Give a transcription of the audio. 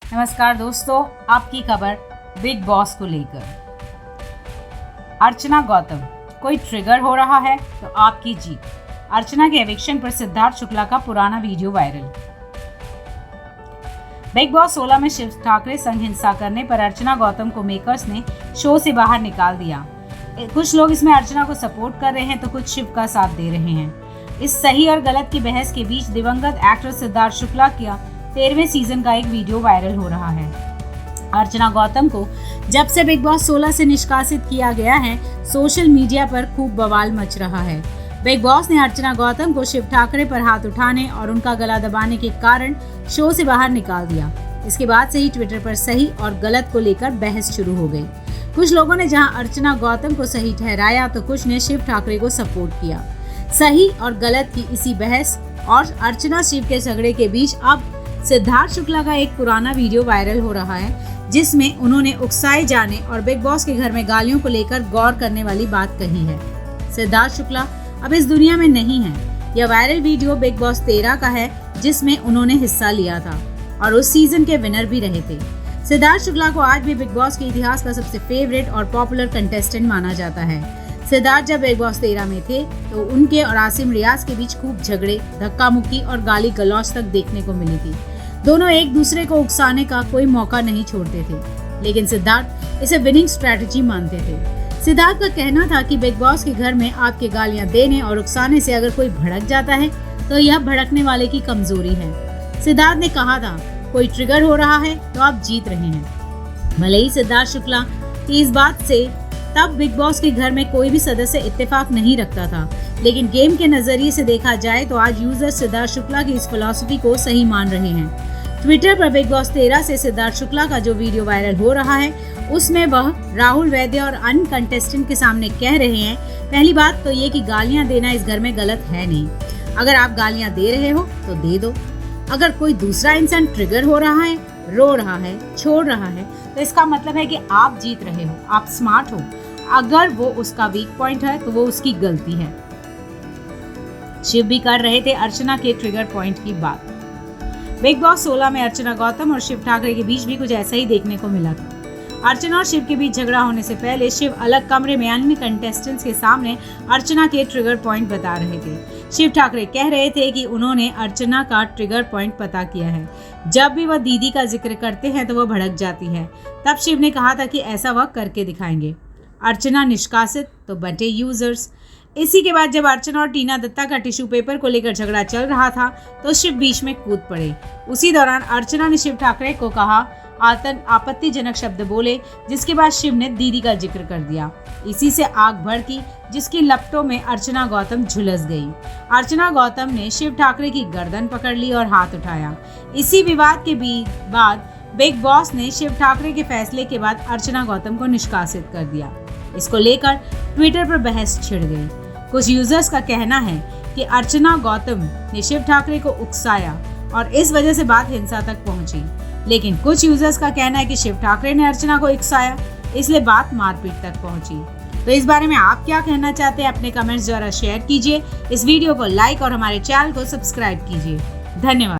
नमस्कार दोस्तों, आपकी खबर बिग बॉस को लेकर। अर्चना गौतम, कोई ट्रिगर हो रहा है तो आपकी जीत। अर्चना के एविक्शन पर सिद्धार्थ शुक्ला का पुराना वीडियो वायरल। बिग बॉस 16 में शिव ठाकरे संग हिंसा करने पर अर्चना गौतम को मेकर्स ने शो से बाहर निकाल दिया। कुछ लोग इसमें अर्चना को सपोर्ट कर रहे हैं तो कुछ शिव का साथ दे रहे हैं। इस सही और गलत की बहस के बीच दिवंगत एक्टर सिद्धार्थ शुक्ला का 13वें सीजन का एक वीडियो वायरल हो रहा है। अर्चना गौतम को जब से बिग बॉस 16 से निष्कासित किया गया है, सोशल मीडिया पर खूब बवाल मच रहा है। बिग बॉस ने अर्चना गौतम को शिव ठाकरे पर हाथ उठाने और उनका गला दबाने के कारण शो से बाहर निकाल दिया। इसके बाद से ही ट्विटर पर सही और गलत को लेकर बहस शुरू हो गई। कुछ लोगों ने जहां अर्चना गौतम को सही ठहराया तो कुछ ने शिव ठाकरे को सपोर्ट किया। सही और गलत की इसी बहस और अर्चना शिव के झगड़े के बीच अब सिद्धार्थ शुक्ला का एक पुराना वीडियो वायरल हो रहा है, जिसमें उन्होंने उकसाए जाने और बिग बॉस के घर में गालियों को लेकर गौर करने वाली बात कही है। सिद्धार्थ शुक्ला अब इस दुनिया में नहीं है। यह वायरल वीडियो बिग बॉस 13 का है, जिसमें उन्होंने हिस्सा लिया था और उस सीजन के विनर भी रहे थे। सिद्धार्थ शुक्ला को आज भी बिग बॉस के इतिहास का सबसे फेवरेट और पॉपुलर कंटेस्टेंट माना जाता है। सिद्धार्थ जब बिग बॉस 13 में थे तो उनके और आसिम रियाज के बीच खूब झगड़े, धक्का मुक्की और गाली गलौज तक देखने को मिली थी। दोनों एक दूसरे को उकसाने का कोई मौका नहीं छोड़ते थे, लेकिन सिद्धार्थ इसे विनिंग स्ट्रैटेजी मानते थे। सिद्धार्थ का कहना था कि बिग बॉस के घर में आपके गालियां देने और उकसाने से अगर कोई भड़क जाता है तो यह भड़कने वाले की कमजोरी है। सिद्धार्थ ने कहा था, कोई ट्रिगर हो रहा है तो आप जीत रहे हैं। भले ही सिद्धार्थ शुक्ला की इस बात से तब बिग बॉस के घर में कोई भी सदस्य इत्तेफाक नहीं रखता था, लेकिन गेम के नजरिए से देखा जाए तो आज यूजर सिद्धार्थ शुक्ला की इस फिलॉसफी को सही मान रहे हैं। ट्विटर पर बिग बॉस 13 से सिद्धार्थ शुक्ला का जो वीडियो वायरल हो रहा है, उसमें वह राहुल वैद्य और अन्य कंटेस्टेंट के सामने कह रहे हैं, पहली बात तो ये कि गालियां देना इस घर में गलत है नहीं। अगर आप गालियां दे रहे हो तो दे दो। अगर कोई दूसरा इंसान ट्रिगर हो रहा है, रो रहा है, छोड़ रहा है, तो इसका मतलब है कि आप जीत रहे हो, आप स्मार्ट हो। अगर वो उसका वीक पॉइंट है तो वो उसकी गलती है। शिव भी कर रहे थे अर्चना के ट्रिगर पॉइंट की बात। बिग बॉस 16 में अर्चना गौतम और शिव ठाकरे के बीच भी कुछ ऐसा ही देखने को मिला था। अर्चना और शिव के बीच झगड़ा होने से पहले शिव अलग कमरे में अन्य कंटेस्टेंट्स के सामने अर्चना के ट्रिगर पॉइंट बता रहे थे। शिव ठाकरे कह रहे थे कि उन्होंने अर्चना का ट्रिगर पॉइंट पता किया है। जब भी वह दीदी का जिक्र करते हैं तो वह भड़क जाती है। तब शिव ने कहा था कि ऐसा वह करके दिखाएंगे। अर्चना निष्कासित तो बटे यूजर्स। इसी के बाद जब अर्चना और टीना दत्ता का टिश्यू पेपर को लेकर झगड़ा चल रहा था तो शिव बीच में कूद पड़े। उसी दौरान अर्चना ने शिव ठाकरे को कहा आपत्तिजनक शब्द बोले, जिसके बाद शिव ने दीदी का जिक्र कर दिया। इसी से आग भड़की, जिसकी लपटों में अर्चना गौतम झुलस गई। अर्चना गौतम ने शिव ठाकरे की गर्दन पकड़ ली और हाथ उठाया। इसी विवाद के बाद बिग बॉस ने शिव ठाकरे के फैसले के बाद अर्चना गौतम को निष्कासित कर दिया। इसको लेकर ट्विटर पर बहस छिड़ गई। कुछ यूजर्स का कहना है कि अर्चना गौतम ने शिव ठाकरे को उकसाया और इस वजह से बात हिंसा तक पहुंची, लेकिन कुछ यूजर्स का कहना है कि शिव ठाकरे ने अर्चना को उकसाया, इसलिए बात मारपीट तक पहुंची। तो इस बारे में आप क्या कहना चाहते हैं, अपने कमेंट्स द्वारा शेयर कीजिए। इस वीडियो को लाइक और हमारे चैनल को सब्सक्राइब कीजिए। धन्यवाद।